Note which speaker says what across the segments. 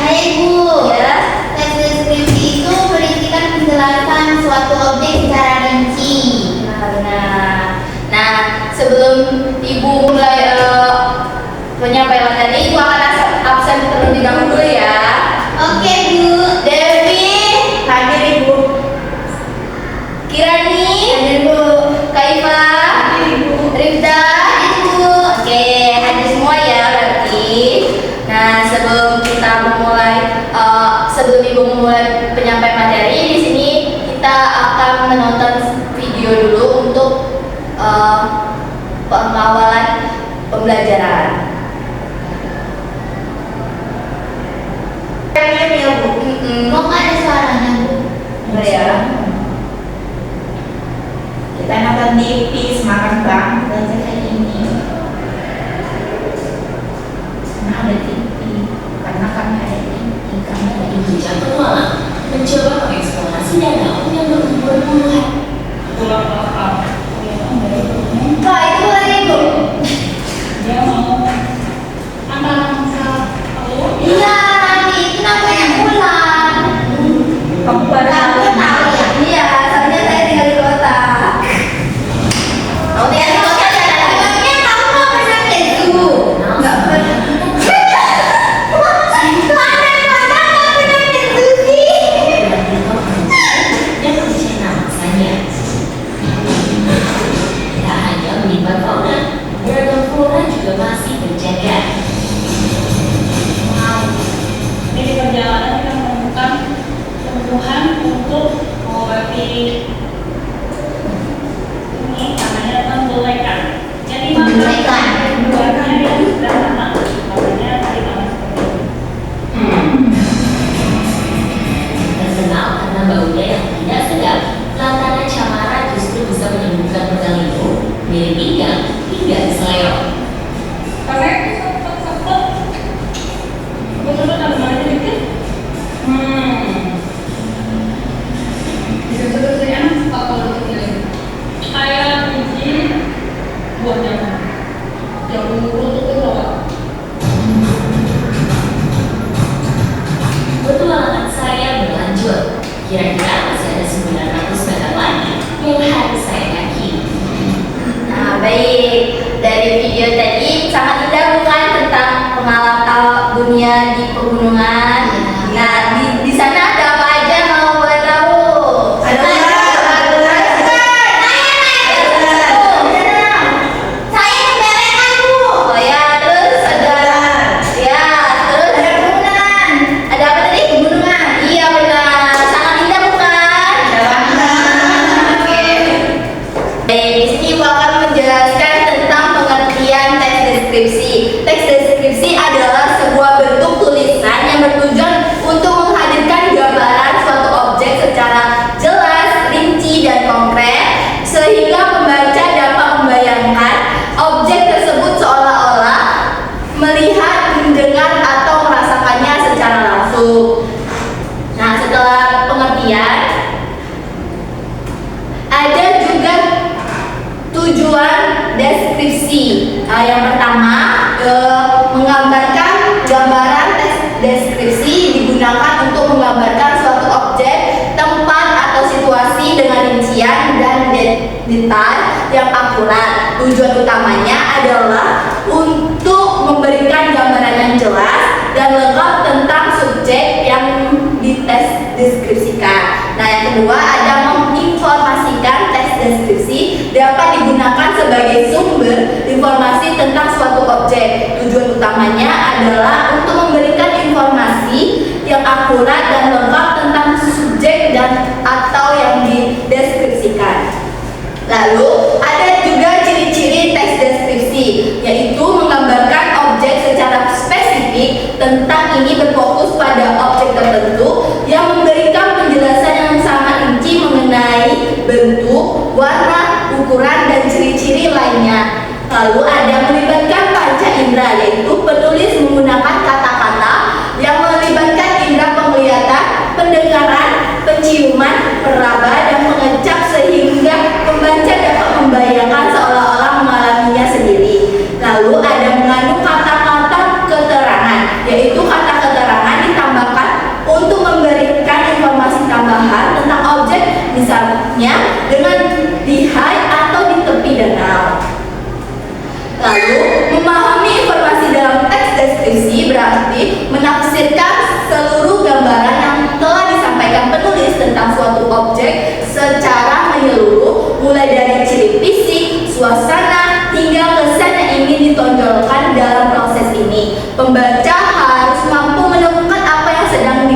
Speaker 1: Hai Bu,
Speaker 2: Ya.
Speaker 1: teks deskripsi itu berisikan penjelasan suatu objek secara rinci.
Speaker 2: Nah, sebelum Ibu mulai penyampaian materi, Ibu akan absen terlebih dahulu ya.
Speaker 1: Oke Bu.
Speaker 2: Devi,
Speaker 1: Hadir Ibu.
Speaker 2: Kirani,
Speaker 1: Hadir Bu.
Speaker 2: Kaifa,
Speaker 1: Hadir Ibu.
Speaker 2: Rifda,
Speaker 1: Ibu.
Speaker 2: Oke, hadir semua ya berarti. Nah, sebelum kita sebelum Ibu memulai penyampaian materi, di sini kita akan menonton video dulu untuk pengawalan pembelajaran.
Speaker 1: Premium ya Bu. Kok nggak ada suaranya Bu?
Speaker 2: Boleh ya?
Speaker 1: Kita nonton TV semangat banget belajar kayak ini. Karena ada TV, karena kami ada TV, kami ada
Speaker 3: Ibu petualang mencoba mengeksplorasi danau yang berumur puluhan.
Speaker 1: Kak, itu lagi Bu.
Speaker 4: Dia mau
Speaker 1: Iya, nanti itu namanya Ulan.
Speaker 4: kamu baru
Speaker 1: Kamu tahu ya?
Speaker 2: Iya, soalnya saya tinggal di kota.
Speaker 1: Oh, ya, emangnya kamu nggak pernah ke zoo? Nggak pernah. Mana nggak pernah ke zoo sih?
Speaker 3: Dan berencana masanya. Tak hanya menimba fauna, beragam flora juga masih terjaga.
Speaker 4: Ini di perjalanan kita menemukan tumbuhan untuk mengobati ini namanya tembelekan. Jadi
Speaker 1: Tembelekan.
Speaker 4: buahnya yang sederhana, makanya tadi nama seperti itu.
Speaker 3: Terkenal karena baunya yang tidak sedap, Lantana camara justru bisa menyembuhkan pegal ibu, nyeri pinggang, hingga keseleo.
Speaker 4: Karena sepet-sepet betul-betul kandungannya dikit.
Speaker 2: Bisa enak apa lebih
Speaker 4: Kayak biji buah jamur.
Speaker 2: yang untuk itu loh.
Speaker 3: Petualangan saya berlanjut. Kira-kira masih ada 900 meter lagi yang harus saya kaki.
Speaker 2: Nah, baik. Dari video tadi sangat indah bukan tentang pengalaman dunia di pegunungan. Nah, di sana ada apa aja mau boleh tahu?
Speaker 1: Ada ular. Saya kebelekan Bu.
Speaker 2: Oh ya, terus ada ya, terus
Speaker 1: Ada gunungan.
Speaker 2: ada apa tadi? Pegunungan. Iya benar. Sangat indah bukan? Oke. Baik, di sini Ibu akan menjelaskan tentang pengertian teks deskripsi. Teks deskripsi adalah sebuah bentuk tulisan yang bertujuan untuk menghadirkan gambaran suatu objek secara jelas, rinci, dan konkret sehingga pembaca dapat membayangkan objek tersebut seolah-olah melihat, mendengar, atau merasakannya secara langsung. Nah, setelah pengertian, ada juga tujuan deskripsi. Yang pertama, menggambarkan gambaran teks deskripsi digunakan untuk menggambarkan suatu objek, tempat, atau situasi dengan rincian dan detail yang akurat. Tujuan utamanya adalah untuk memberikan gambaran yang jelas dan lengkap tentang subjek yang dites deskripsikan. Nah, yang kedua ada menginformasikan teks deskripsi dapat digunakan sebagai sumber informasi tentang suatu objek. Tujuan utamanya adalah untuk memberikan informasi yang akurat dan lengkap tentang subjek dan atau yang dideskripsikan. Lalu ada juga ciri-ciri teks deskripsi, yaitu menggambarkan objek secara spesifik. Tentang ini berfokus pada objek tertentu yang memberikan penjelasan yang sangat rinci mengenai bentuk, warna, ukuran, dan ciri-ciri lainnya. Lalu ada melibatkan panca indera, yaitu penulis menggunakan kata-kata yang melibatkan indera penglihatan, pendengaran, penciuman, peraba, dan mengecap sehingga pembaca dapat membayangkan seolah-olah mengalaminya sendiri. Lalu ada mengandung kata-kata keterangan, yaitu kata keterangan ditambah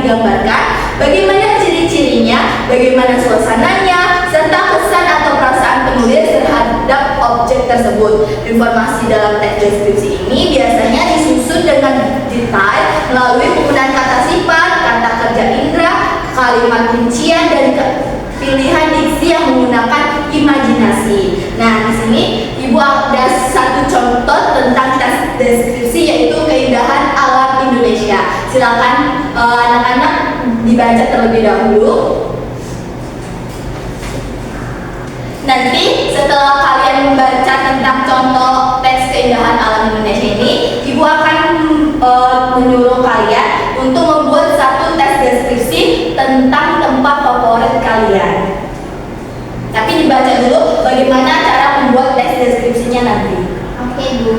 Speaker 2: digambarkan, bagaimana ciri-cirinya, bagaimana suasananya, serta kesan atau perasaan penulis terhadap objek tersebut. Informasi dalam teks deskripsi ini biasanya disusun dengan detail melalui penggunaan kata sifat, kata kerja indera, kalimat rincian, dan pilihan diksi yang menggunakan imajinasi. Nah, di sini Ibu ada satu contoh tentang teks deskripsi, yaitu keindahan alam Indonesia. Silakan anak-anak dibaca terlebih dahulu. Nanti setelah kalian membaca tentang contoh teks keindahan alam Indonesia ini, Ibu akan menyuruh kalian untuk membuat satu teks deskripsi tentang tempat favorit kalian. Tapi dibaca dulu bagaimana cara membuat teks deskripsinya nanti.
Speaker 1: Oke, Bu.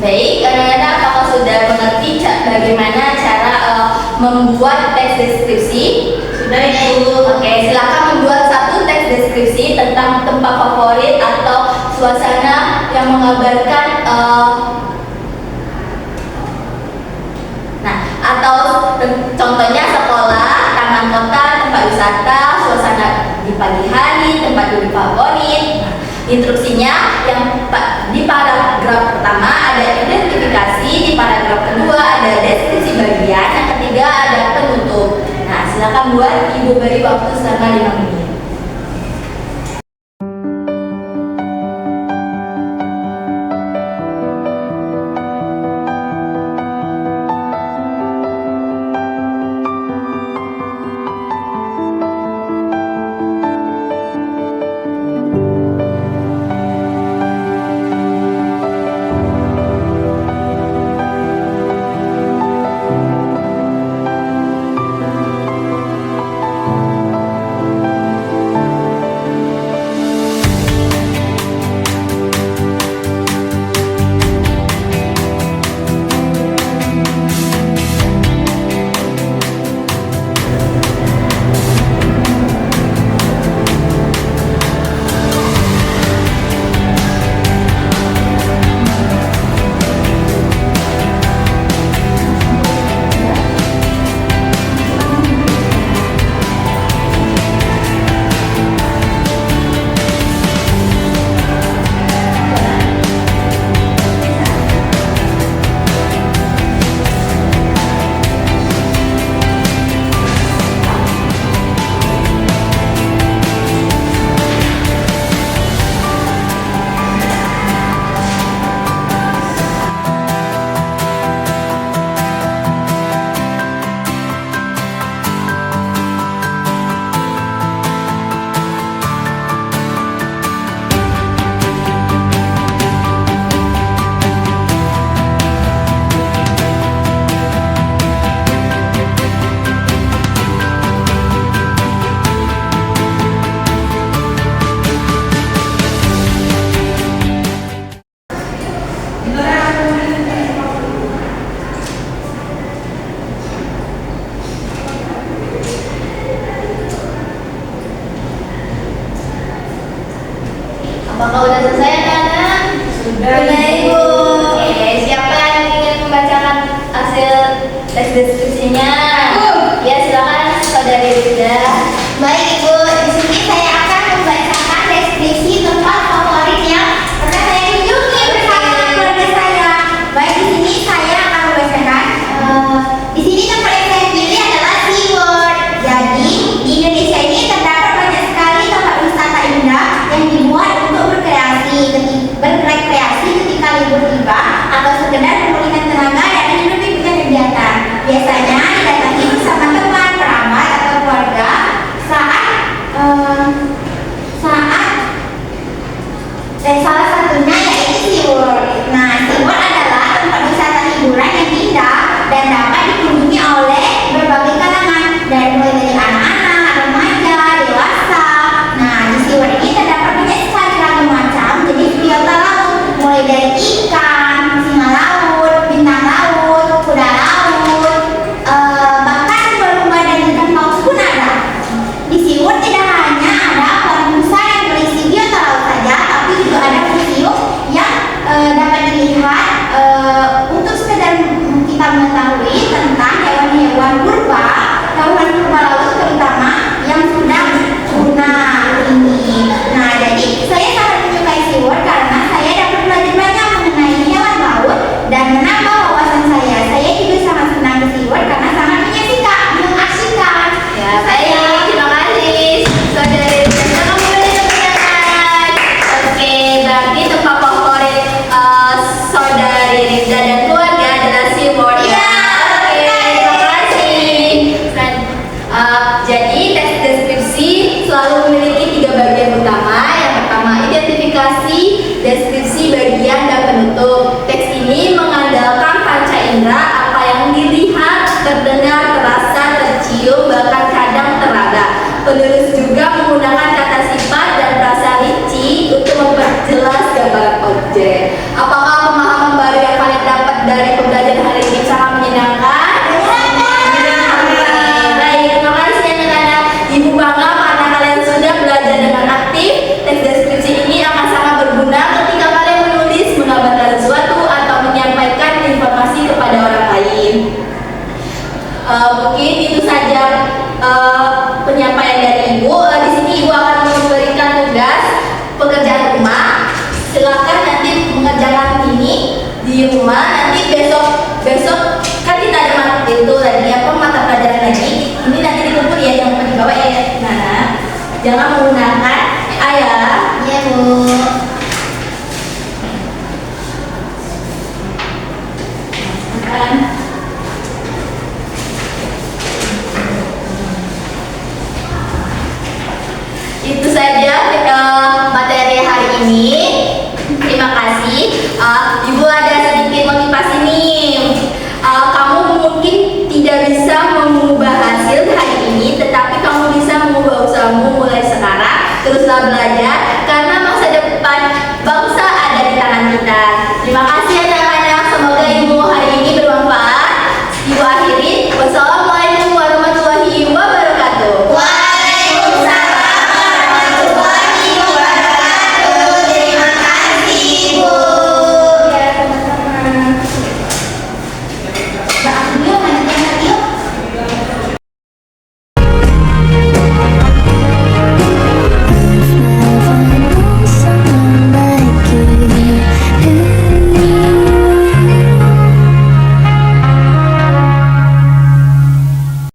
Speaker 2: Baik, anak-anak, apakah sudah mengerti bagaimana cara membuat teks deskripsi?
Speaker 1: Sudah, Ibu.
Speaker 2: Oke, silakan membuat satu teks deskripsi tentang tempat favorit atau suasana yang menggambarkan atau contohnya sekolah, taman kota, tempat wisata, suasana di pagi hari, tempat duduk favorit. Instruksinya yang di paragraf pertama ada identifikasi, di paragraf kedua ada deskripsi bagian, yang ketiga ada penutup. Nah, silakan buat, Ibu beri waktu selama 5 menit. Apakah udah selesai, anak-anak?
Speaker 4: Sudah,
Speaker 2: Ibu. Oke, siapa yang ingin membacakan hasil teks deskripsinya? Ya, silakan Saudari Rida.
Speaker 1: Baik, Ibu. Di sini saya akan membacakan deskripsi tempat favorit yang pernah saya kunjungi bersama keluarga saya. Baik, di sini saya akan membacakan. Di sini tempat yang saya pilih adalah SeaWorld. Jadi, di Indonesia ini terdapat banyak sekali tempat wisata indah yang dibuat untuk berrekreasi ketika libur tiba atau sekedar memulihkan tenaga dan hidup di kegiatan. Biasanya didatangi
Speaker 2: Jangan menggunakan ayah.
Speaker 1: Iya, Bu.
Speaker 2: Makan. Itu saja materi hari ini. Terima kasih. Ibu ada sedikit motivasi nih. Kamu mungkin tidak bisa mengubah hasil hari ini, tetapi kamu bisa mengubah usahamu mulai sekarang. Teruslah belajar